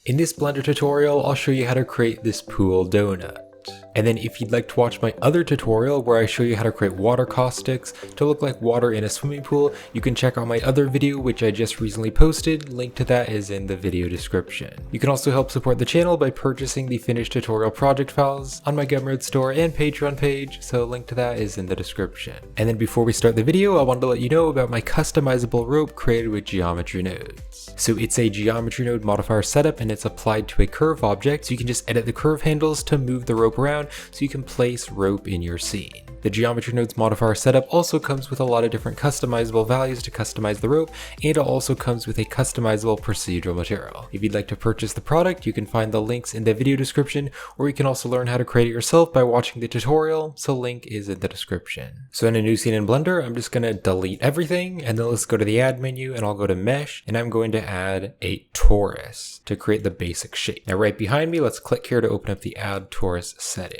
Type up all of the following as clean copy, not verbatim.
In this Blender tutorial, I'll show you how to create this pool donut. And then if you'd like to watch my other tutorial where I show you how to create water caustics to look like water in a swimming pool, you can check out my other video which I just recently posted. Link to that is in the video description. You can also help support the channel by purchasing the finished tutorial project files on my Gumroad store and Patreon page, so link to that is in the description. And then before we start the video, I wanted to let you know about my customizable rope created with geometry nodes. So it's a geometry node modifier setup and it's applied to a curve object, so you can just edit the curve handles to move the rope around so you can place rope in your scene. The geometry nodes modifier setup also comes with a lot of different customizable values to customize the rope, and it also comes with a customizable procedural material. If you'd like to purchase the product, you can find the links in the video description, or you can also learn how to create it yourself by watching the tutorial, so link is in the description. So in a new scene in Blender, I'm just going to delete everything, and then let's go to the add menu, and I'll go to mesh, and I'm going to add a torus to create the basic shape. Now right behind me, let's click here to open up the add torus settings.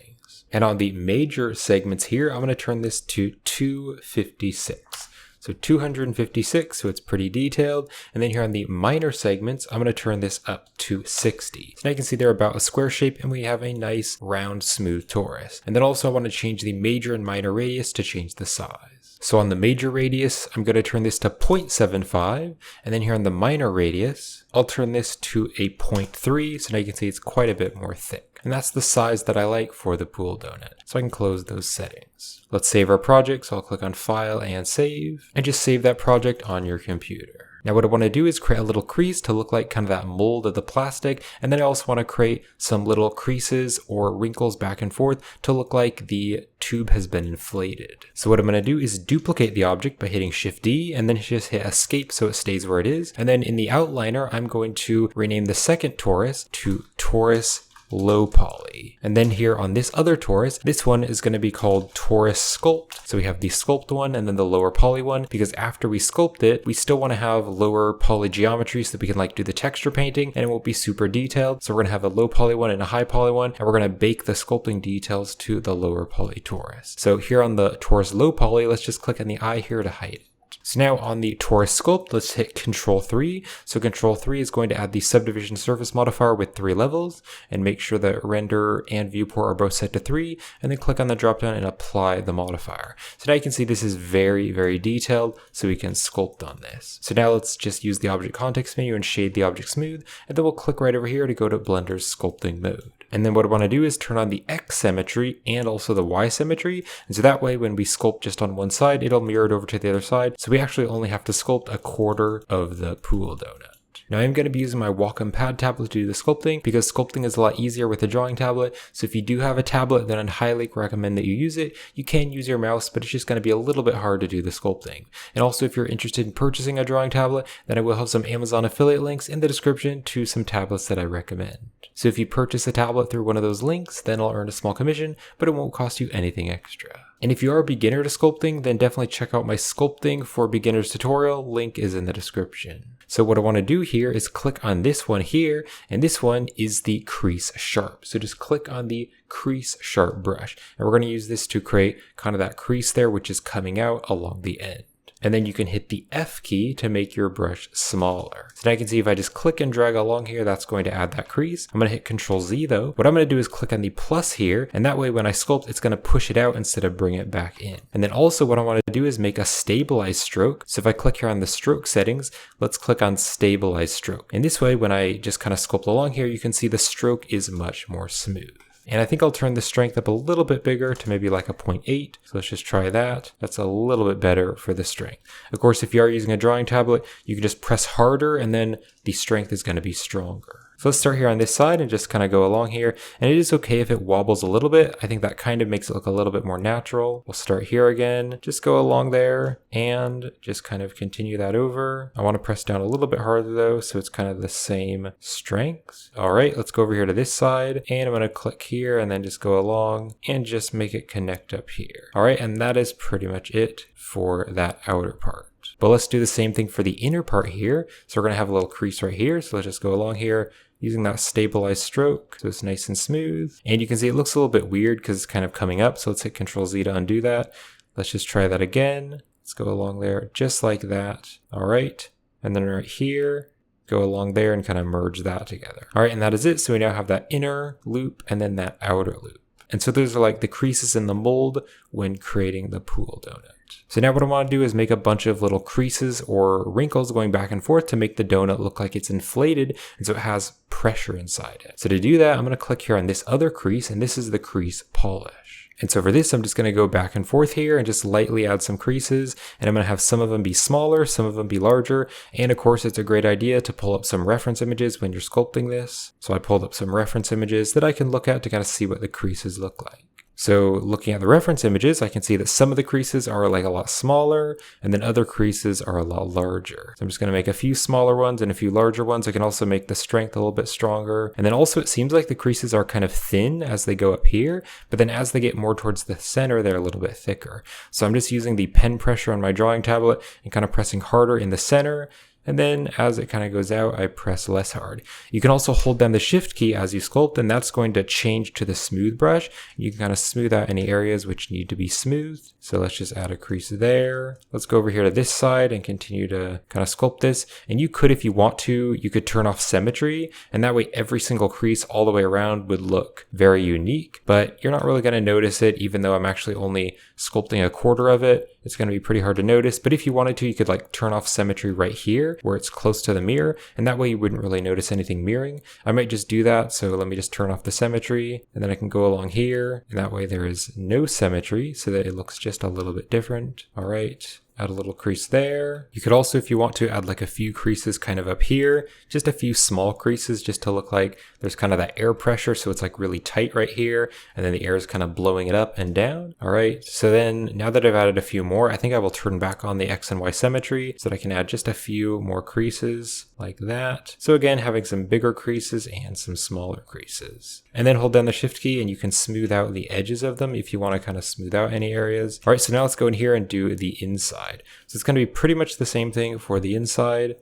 And on the major segments here, I'm going to turn this to 256. So 256, so it's pretty detailed. And then here on the minor segments, I'm going to turn this up to 60. So now you can see they're about a square shape and we have a nice round smooth torus. And then also I want to change the major and minor radius to change the size. So on the major radius, I'm going to turn this to 0.75. And then here on the minor radius, I'll turn this to a 0.3. So now you can see it's quite a bit more thick. And that's the size that I like for the pool donut. So I can close those settings. Let's save our project. So I'll click on File and Save, and just save that project on your computer. Now what I want to do is create a little crease to look like kind of that mold of the plastic. And then I also want to create some little creases or wrinkles back and forth to look like the tube has been inflated. So what I'm going to do is duplicate the object by hitting Shift D and then just hit Escape so it stays where it is. And then in the outliner, I'm going to rename the second torus to Torus Low Poly. And then here on this other torus, this one is going to be called Torus Sculpt. So we have the sculpt one and then the lower poly one, because after we sculpt it, we still want to have lower poly geometry so that we can like do the texture painting and it won't be super detailed. So we're going to have a low poly one and a high poly one, and we're going to bake the sculpting details to the lower poly torus. So here on the Torus Low Poly, let's just click on the eye here to hide it. So now on the torus sculpt, let's hit Control 3. So Control 3 is going to add the subdivision surface modifier with 3 levels, and make sure that render and viewport are both set to 3, and then click on the dropdown and apply the modifier. So now you can see this is very, very detailed, so we can sculpt on this. So now let's just use the object context menu and shade the object smooth, and then we'll click right over here to go to Blender's sculpting mode. And then what I want to do is turn on the X symmetry and also the Y symmetry. And so that way when we sculpt just on one side, it'll mirror it over to the other side. So we actually only have to sculpt a quarter of the pool donut. Now I'm going to be using my Wacom pad tablet to do the sculpting because sculpting is a lot easier with a drawing tablet. So if you do have a tablet, then I'd highly recommend that you use it. You can use your mouse, but it's just going to be a little bit hard to do the sculpting. And also if you're interested in purchasing a drawing tablet, then I will have some Amazon affiliate links in the description to some tablets that I recommend. So if you purchase a tablet through one of those links, then I'll earn a small commission, but it won't cost you anything extra. And if you are a beginner to sculpting, then definitely check out my Sculpting for Beginners tutorial. Link is in the description. So what I want to do here is click on this one here, and this one is the crease sharp. So just click on the crease sharp brush, and we're going to use this to create kind of that crease there, which is coming out along the end. And then you can hit the F key to make your brush smaller. So now you can see if I just click and drag along here, that's going to add that crease. I'm going to hit Control Z though. What I'm going to do is click on the plus here, and that way when I sculpt, it's going to push it out instead of bring it back in. And then also what I want to do is make a stabilized stroke. So if I click here on the stroke settings, let's click on stabilized stroke. And this way, when I just kind of sculpt along here, you can see the stroke is much more smooth. And I think I'll turn the strength up a little bit bigger to maybe like a 0.8. So let's just try that. That's a little bit better for the strength. Of course, if you are using a drawing tablet, you can just press harder and then the strength is going to be stronger. So let's start here on this side and just kind of go along here. And it is okay if it wobbles a little bit. I think that kind of makes it look a little bit more natural. We'll start here again, just go along there and just kind of continue that over. I want to press down a little bit harder though, so it's kind of the same strength. All right, let's go over here to this side, and I'm going to click here and then just go along and just make it connect up here. All right, and that is pretty much it for that outer part. But let's do the same thing for the inner part here. So we're going to have a little crease right here. So let's just go along here using that stabilized stroke so it's nice and smooth. And you can see it looks a little bit weird because it's kind of coming up. So let's hit Control Z to undo that. Let's just try that again. Let's go along there just like that. All right. And then right here, go along there and kind of merge that together. All right, and that is it. So we now have that inner loop and then that outer loop. And so those are like the creases in the mold when creating the pool donut. So now what I want to do is make a bunch of little creases or wrinkles going back and forth to make the donut look like it's inflated, and so it has pressure inside it. So to do that, I'm going to click here on this other crease, and this is the crease polish. And so for this, I'm just going to go back and forth here and just lightly add some creases, and I'm going to have some of them be smaller, some of them be larger. And of course, it's a great idea to pull up some reference images when you're sculpting this. So I pulled up some reference images that I can look at to kind of see what the creases look like. So looking at the reference images, I can see that some of the creases are like a lot smaller, and then other creases are a lot larger. So I'm just going to make a few smaller ones and a few larger ones. I can also make the strength a little bit stronger. And then also it seems like the creases are kind of thin as they go up here, but then as they get more towards the center, they're a little bit thicker. So I'm just using the pen pressure on my drawing tablet and kind of pressing harder in the center. And then as it kind of goes out, I press less hard. You can also hold down the shift key as you sculpt, and that's going to change to the smooth brush. You can kind of smooth out any areas which need to be smoothed. So let's just add a crease there. Let's go over here to this side and continue to kind of sculpt this. And you could, if you want to, you could turn off symmetry, and that way every single crease all the way around would look very unique, but you're not really going to notice it, even though I'm actually only sculpting a quarter of it. It's going to be pretty hard to notice, but if you wanted to, you could like turn off symmetry right here where it's close to the mirror, and that way you wouldn't really notice anything mirroring. I might just do that, so let me just turn off the symmetry, and then I can go along here, and that way there is no symmetry, so that it looks just a little bit different. All right. Add a little crease there. You could also, if you want to, add like a few creases kind of up here, just a few small creases just to look like there's kind of that air pressure. So it's like really tight right here. And then the air is kind of blowing it up and down. All right. So then now that I've added a few more, I think I will turn back on the X and Y symmetry so that I can add just a few more creases like that. So again, having some bigger creases and some smaller creases. And then hold down the shift key and you can smooth out the edges of them if you want to kind of smooth out any areas. All right. So now let's go in here and do the inside. So it's going to be pretty much the same thing for the inside,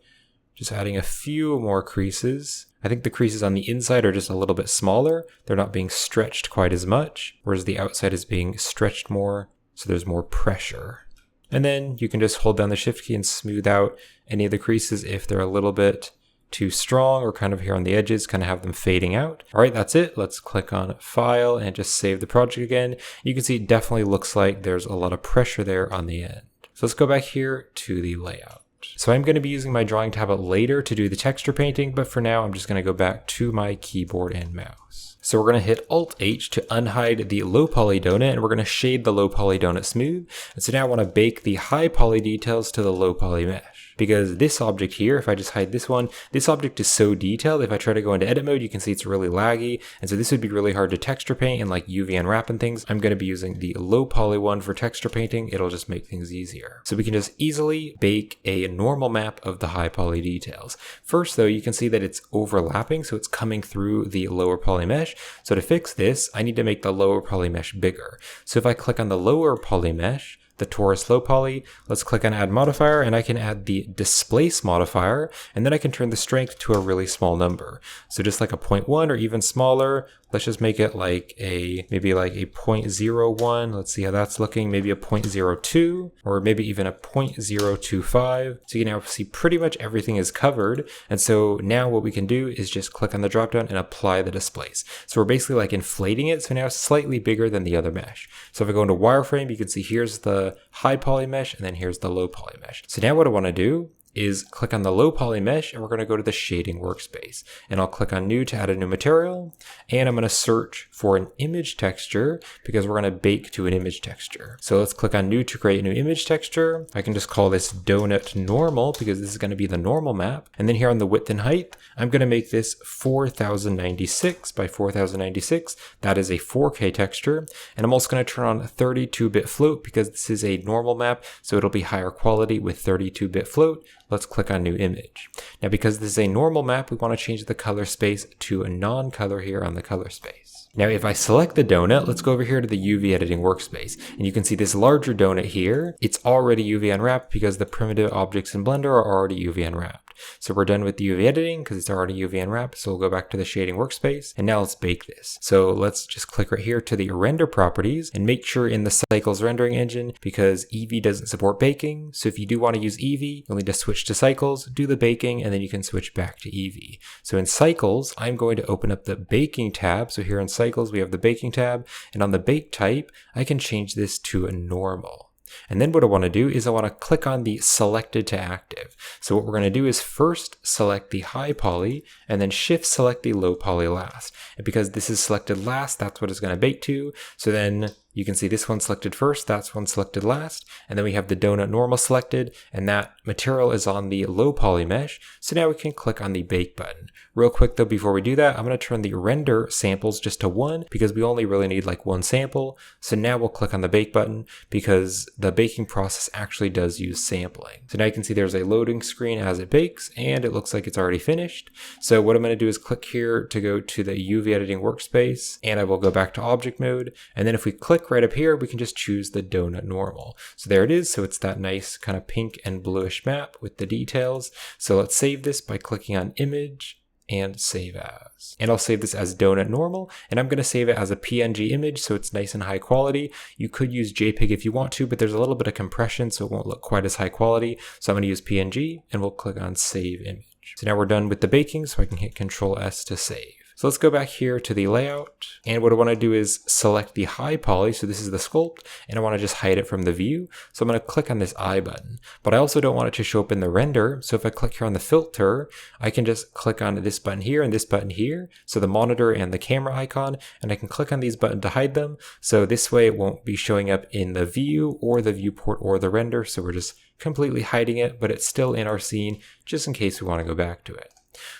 just adding a few more creases. I think the creases on the inside are just a little bit smaller. They're not being stretched quite as much, whereas the outside is being stretched more, so there's more pressure. And then you can just hold down the shift key and smooth out any of the creases if they're a little bit too strong or kind of here on the edges, kind of have them fading out. All right, that's it. Let's click on File and just save the project again. You can see it definitely looks like there's a lot of pressure there on the end. So let's go back here to the layout. So I'm going to be using my drawing tablet later to do the texture painting, but for now I'm just going to go back to my keyboard and mouse. So we're going to hit Alt-H to unhide the low poly donut, and we're going to shade the low poly donut smooth. And so now I want to bake the high poly details to the low poly mesh. Because this object here, if I just hide this one, this object is so detailed. If I try to go into edit mode, you can see it's really laggy. And so this would be really hard to texture paint and like UV unwrap and things. I'm going to be using the low poly one for texture painting. It'll just make things easier. So we can just easily bake a normal map of the high poly details. First though, you can see that it's overlapping. So it's coming through the lower poly mesh. So to fix this, I need to make the lower poly mesh bigger. So if I click on the lower poly mesh, the torus low poly, let's click on add modifier, and I can add the displace modifier, and then I can turn the strength to a really small number. So just like a 0.1 or even smaller, let's just make it like maybe like a 0.01. Let's see how that's looking. Maybe a 0.02 or maybe even a 0.025. So you can now see pretty much everything is covered. And so now what we can do is just click on the dropdown and apply the displace. So we're basically like inflating it. So now it's slightly bigger than the other mesh. So if I go into wireframe, you can see here's the high poly mesh and then here's the low poly mesh. So now what I want to do is click on the low poly mesh, and we're going to go to the shading workspace, and I'll click on new to add a new material, and I'm going to search for an image texture because we're going to bake to an image texture. So let's click on new to create a new image texture. I can just call this donut normal because this is going to be the normal map. And then here on the width and height, I'm going to make this 4096 by 4096. That is a 4K texture. And I'm also going to turn on 32-bit float because this is a normal map, so it'll be higher quality with 32-bit float. Let's click on new image. Now, because this is a normal map, we want to change the color space to a non-color here on the color space. Now, if I select the donut, let's go over here to the UV editing workspace, and you can see this larger donut here. It's already UV unwrapped because the primitive objects in Blender are already UV unwrapped. So we're done with the UV editing because it's already UV unwrapped. So we'll go back to the shading workspace and now let's bake this. So let's just click right here to the render properties and make sure in the Cycles rendering engine, because Eevee doesn't support baking. So if you do want to use Eevee, you'll need to switch to Cycles, do the baking, and then you can switch back to Eevee. So in Cycles, I'm going to open up the baking tab. So here in Cycles, we have the baking tab, and on the bake type, I can change this to a normal. And then what I want to do is I want to click on the selected to active. So what we're going to do is first select the high poly and then shift select the low poly last. And because this is selected last, that's what it's going to bake to. So then you can see this one selected first, that's one selected last, and then we have the donut normal selected, and that material is on the low poly mesh. So now we can click on the bake button. Real quick though, before we do that, I'm going to turn the render samples just to 1 because we only really need like 1 sample. So now we'll click on the bake button because the baking process actually does use sampling. So now you can see there's a loading screen as it bakes, and it looks like it's already finished. So what I'm going to do is click here to go to the UV editing workspace, and I will go back to object mode. And then if we click right up here, we can just choose the donut normal. So there it is. So it's that nice kind of pink and bluish map with the details. So let's save this by clicking on image and save as. And I'll save this as donut normal, and I'm going to save it as a PNG image so it's nice and high quality. You could use JPEG if you want to, but there's a little bit of compression so it won't look quite as high quality. So I'm going to use PNG, and we'll click on save image. So now we're done with the baking, so I can hit Control S to save. So let's go back here to the layout, and what I want to do is select the high poly, so this is the sculpt, and I want to just hide it from the view. So I'm going to click on this eye button, but I also don't want it to show up in the render. So if I click here on the filter, I can just click on this button here and this button here, so the monitor and the camera icon, and I can click on these buttons to hide them. So this way it won't be showing up in the view or the viewport or the render, so we're just completely hiding it, but it's still in our scene just in case we want to go back to it.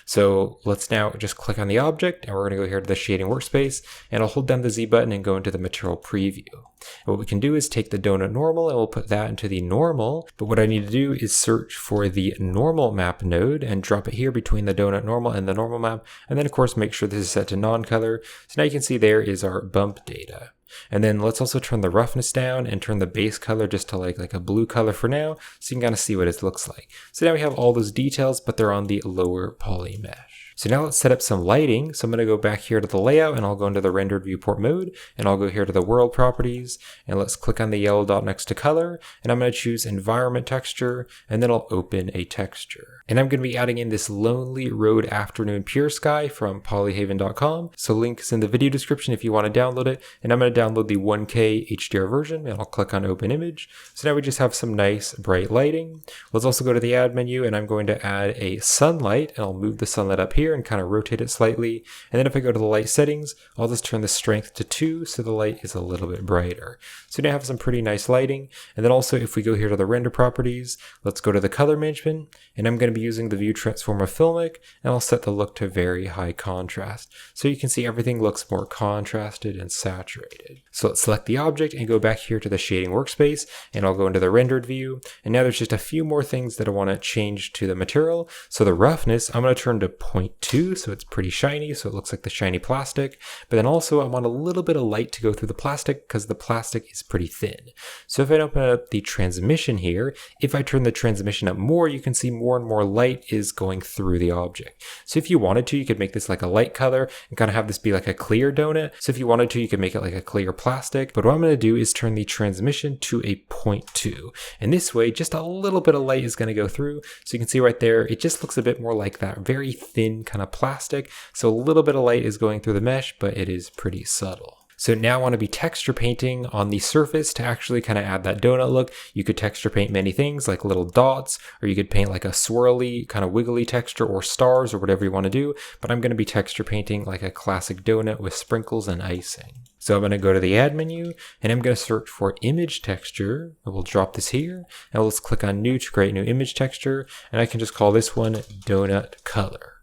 So let's now just click on the object, and we're going to go here to the shading workspace, and I'll hold down the Z button and go into the material preview. And what we can do is take the donut normal and we'll put that into the normal, but what I need to do is search for the normal map node and drop it here between the donut normal and the normal map, and then of course make sure this is set to non-color. So now you can see there is our bump data. And then let's also turn the roughness down and turn the base color just to like a blue color for now, so you can kind of see what it looks like. So now we have all those details, but they're on the lower poly mesh. So now let's set up some lighting. So I'm going to go back here to the layout, and I'll go into the rendered viewport mode, and I'll go here to the world properties, and let's click on the yellow dot next to color, and I'm going to choose environment texture, and then I'll open a texture. And I'm going to be adding in this Lonely Road Afternoon Pure Sky from polyhaven.com. So link is in the video description if you want to download it, and I'm going to download the 1K HDR version, and I'll click on open image. So now we just have some nice bright lighting. Let's also go to the add menu, and I'm going to add a sunlight, and I'll move the sunlight up here and kind of rotate it slightly. And then if I go to the light settings, I'll just turn the strength to 2 so the light is a little bit brighter. So now I have some pretty nice lighting. And then also if we go here to the render properties, let's go to the color management, and I'm going to be using the view transform of filmic, and I'll set the look to very high contrast. So you can see everything looks more contrasted and saturated. So let's select the object and go back here to the shading workspace, and I'll go into the rendered view. And now there's just a few more things that I want to change to the material. So the roughness, I'm going to turn to 0.2, so it's pretty shiny, so it looks like the shiny plastic. But then also I want a little bit of light to go through the plastic because the plastic is pretty thin. So if I open up the transmission here, if I turn the transmission up more, you can see more and more light is going through the object. So if you wanted to, you could make this like a light color and kind of have this be like a clear donut. So if you wanted to, you could make it like a clear plastic. But what I'm going to do is turn the transmission to a 0.2. And this way, just a little bit of light is going to go through. So you can see right there, it just looks a bit more like that very thin kind of plastic. So a little bit of light is going through the mesh, but it is pretty subtle. So now I want to be texture painting on the surface to actually kind of add that donut look. You could texture paint many things like little dots, or you could paint like a swirly kind of wiggly texture or stars or whatever you want to do. But I'm going to be texture painting like a classic donut with sprinkles and icing. So I'm going to go to the add menu, and I'm going to search for image texture. I will drop this here, and let's click on new to create new image texture. And I can just call this one donut color.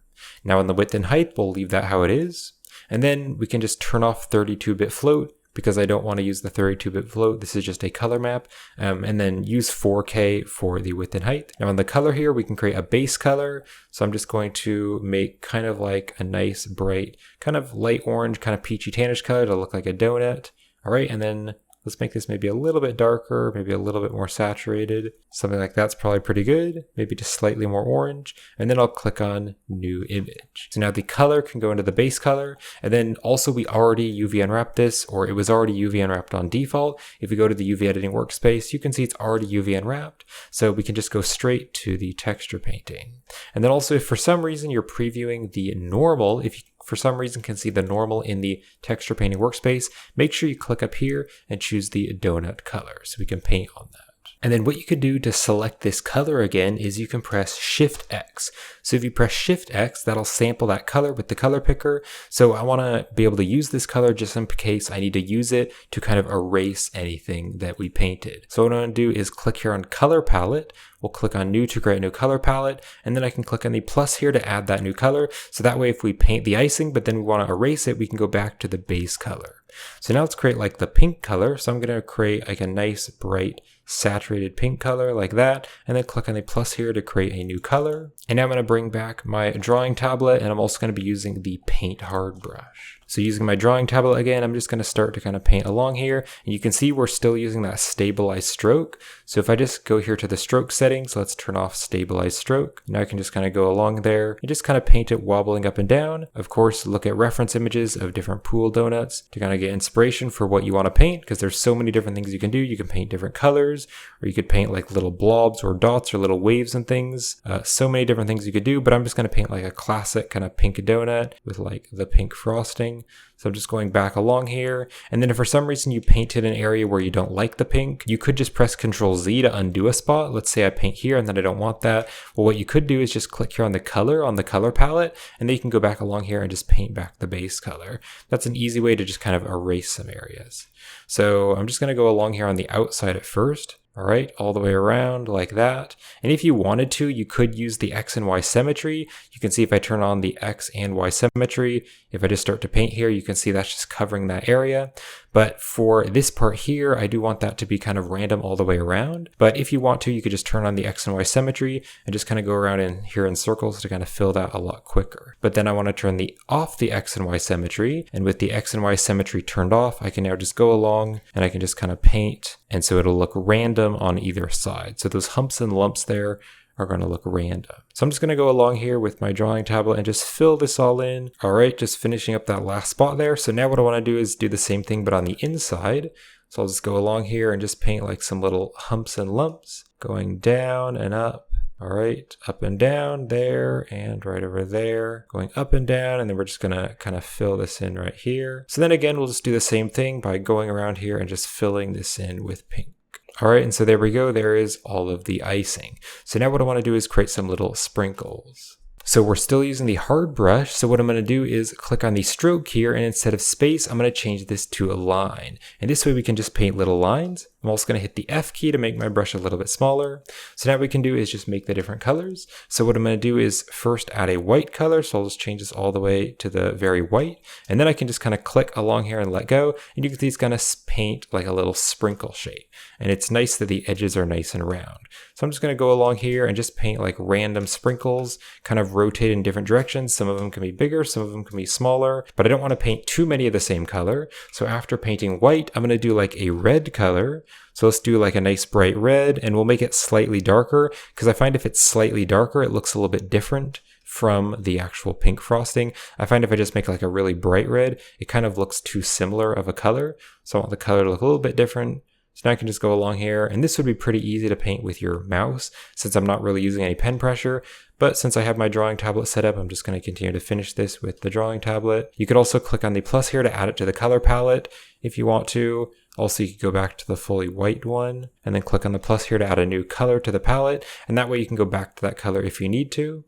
Now in the width and height, we'll leave that how it is. And then we can just turn off 32-bit float because I don't want to use the 32-bit float. This is just a color map. And then use 4K for the width and height. Now on the color here, we can create a base color. So I'm just going to make kind of like a nice bright, kind of light orange, kind of peachy tannish color to look like a donut. All right, and then Let's make this maybe a little bit darker, maybe a little bit more saturated. Something like that's probably pretty good. Maybe just slightly more orange. And then I'll click on New Image. So now the color can go into the base color. And then also we already UV unwrapped this, or it was already UV unwrapped on default. If we go to the UV editing workspace, you can see it's already UV unwrapped. So we can just go straight to the texture painting. And then also if for some reason you're previewing the normal, if you for some reason can see the normal in the texture painting workspace, make sure you click up here and choose the donut color so we can paint on that. And then what you could do to select this color again is you can press Shift X. So if you press Shift X, that'll sample that color with the color picker. So I want to be able to use this color just in case I need to use it to kind of erase anything that we painted. So what I'm going to do is click here on Color Palette. We'll click on New to create a new color palette, and then I can click on the plus here to add that new color. So that way if we paint the icing, but then we want to erase it, we can go back to the base color. So now let's create like the pink color. So I'm going to create like a nice bright saturated pink color like that, and then click on the plus here to create a new color. And now I'm going to bring back my drawing tablet, and I'm also going to be using the paint hard brush. So using my drawing tablet again, I'm just going to start to kind of paint along here. And you can see we're still using that stabilized stroke. So if I just go here to the stroke settings, let's turn off stabilized stroke. Now I can just kind of go along there and just kind of paint it wobbling up and down. Of course, look at reference images of different pool donuts to kind of get inspiration for what you want to paint, because there's so many different things you can do. You can paint different colors, or you could paint like little blobs or dots or little waves and things. So many different things you could do, but I'm just going to paint like a classic kind of pink donut with like the pink frosting. So I'm just going back along here. And then if for some reason you painted an area where you don't like the pink, you could just press Ctrl Z to undo a spot. Let's say I paint here and then I don't want that. Well, what you could do is just click here on the color palette, and then you can go back along here and just paint back the base color. That's an easy way to just kind of erase some areas. So I'm just going to go along here on the outside at first. All right, all the way around like that. And if you wanted to, you could use the X and Y symmetry. You can see if I turn on the X and Y symmetry, if I just start to paint here, you can see that's just covering that area. But for this part here, I do want that to be kind of random all the way around. But if you want to, you could just turn on the X and Y symmetry and just kind of go around in here in circles to kind of fill that a lot quicker. But then I want to turn off the X and Y symmetry. And with the X and Y symmetry turned off, I can now just go along and I can just kind of paint. And so it'll look random on either side. So those humps and lumps there are going to look random. So I'm just going to go along here with my drawing tablet and just fill this all in. All right, just finishing up that last spot there. So now what I want to do is do the same thing, but on the inside. So I'll just go along here and just paint like some little humps and lumps going down and up. All right, up and down there and right over there, going up and down, and then we're just gonna kind of fill this in right here. So then again, we'll just do the same thing by going around here and just filling this in with pink. All right, and so there we go. There is all of the icing. So now what I want to do is create some little sprinkles. So we're still using the hard brush. So what I'm going to do is click on the stroke here, and instead of space, I'm going to change this to a line. And this way we can just paint little lines. I'm also going to hit the F key to make my brush a little bit smaller. So now what we can do is just make the different colors. So what I'm going to do is first add a white color. So I'll just change this all the way to the very white. And then I can just kind of click along here and let go. And you can see it's going to paint like a little sprinkle shape. And it's nice that the edges are nice and round. So I'm just going to go along here and just paint like random sprinkles, kind of rotate in different directions. Some of them can be bigger, some of them can be smaller, but I don't want to paint too many of the same color. So after painting white, I'm going to do like a red color. So let's do like a nice bright red, and we'll make it slightly darker, because I find if it's slightly darker, it looks a little bit different from the actual pink frosting. I find if I just make like a really bright red, it kind of looks too similar of a color. So I want the color to look a little bit different. So now I can just go along here, and this would be pretty easy to paint with your mouse since I'm not really using any pen pressure. But since I have my drawing tablet set up, I'm just going to continue to finish this with the drawing tablet. You could also click on the plus here to add it to the color palette if you want to. Also, you could go back to the fully white one and then click on the plus here to add a new color to the palette. And that way you can go back to that color if you need to.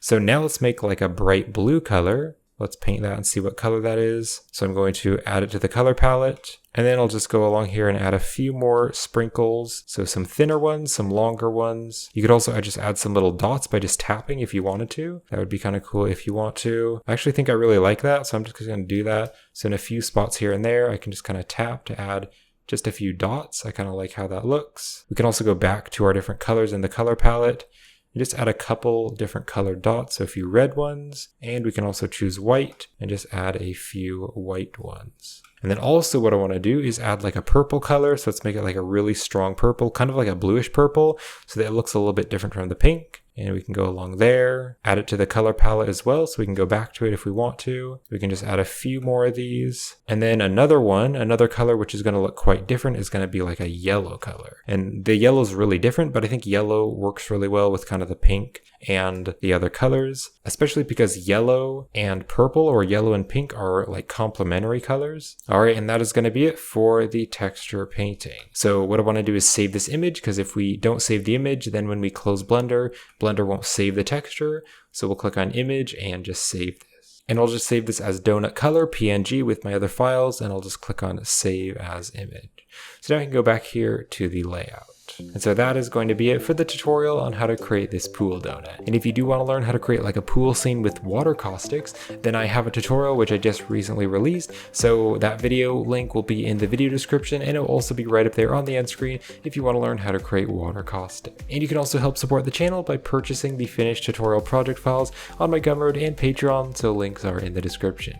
So now let's make like a bright blue color. Let's paint that and see what color that is. So I'm going to add it to the color palette. And then I'll just go along here and add a few more sprinkles. So some thinner ones, some longer ones. You could also just add some little dots by just tapping if you wanted to. That would be kind of cool if you want to. I actually think I really like that, so I'm just going to do that. So in a few spots here and there, I can just kind of tap to add just a few dots. I kind of like how that looks. We can also go back to our different colors in the color palette You just add a couple different colored dots, so a few red ones, and we can also choose white and just add a few white ones. And then also what I want to do is add like a purple color. So let's make it like a really strong purple, kind of like a bluish purple, so that it looks a little bit different from the pink. And we can go along there, add it to the color palette as well, so we can go back to it if we want to. We can just add a few more of these. And then another color which is going to look quite different is going to be like a yellow color. And the yellow is really different, but I think yellow works really well with kind of the pink and the other colors, especially because yellow and purple or yellow and pink are like complementary colors. All right, and that is going to be it for the texture painting. So what I want to do is save this image, because if we don't save the image, then when we close Blender won't save the texture. So we'll click on image and just save this. And I'll just save this as donut color PNG with my other files, and I'll just click on save as image. So now I can go back here to the layout. And so that is going to be it for the tutorial on how to create this pool donut. And if you do want to learn how to create like a pool scene with water caustics, then I have a tutorial which I just recently released. So that video link will be in the video description, and it will also be right up there on the end screen if you want to learn how to create water caustic. And you can also help support the channel by purchasing the finished tutorial project files on my Gumroad and Patreon, so links are in the description.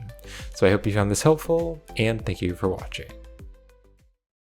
So I hope you found this helpful, and thank you for watching.